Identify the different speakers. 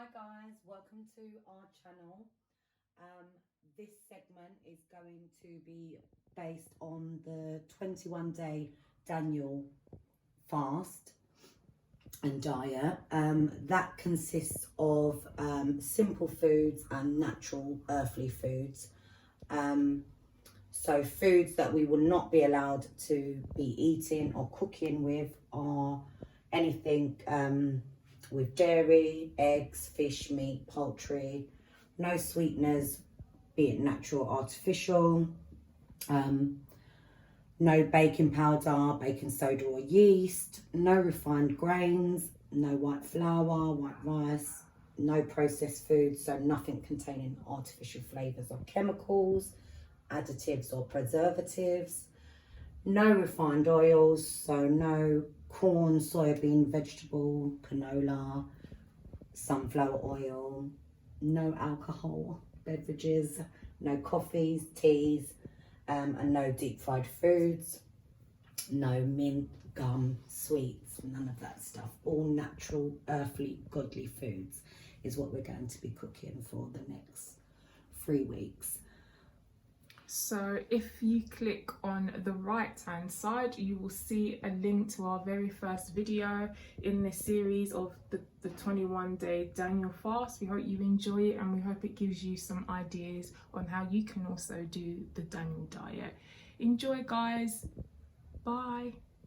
Speaker 1: Hi guys, welcome to our channel. This segment is going to be based on the 21-day Daniel fast and diet. That consists of simple foods and natural earthly foods. So foods that we will not be allowed to be eating or cooking with are anything with dairy, eggs, fish, meat, poultry, no sweeteners, be it natural or artificial, no baking powder, baking soda or yeast, no refined grains, no white flour, white rice, no processed foods, so nothing containing artificial flavours or chemicals, additives or preservatives, no refined oils, so no corn, soybean, vegetable, canola, sunflower oil, no alcohol beverages, no coffees, teas, and no deep fried foods, no mint, gum, sweets, none of that stuff. All natural, earthly, godly foods is what we're going to be cooking for the next 3 weeks.
Speaker 2: So if you click on the right hand side, you will see a link to our very first video in this series of the 21-day Daniel fast. We hope you enjoy it and we hope it gives you some ideas on how you can also do the Daniel diet. Enjoy guys, bye.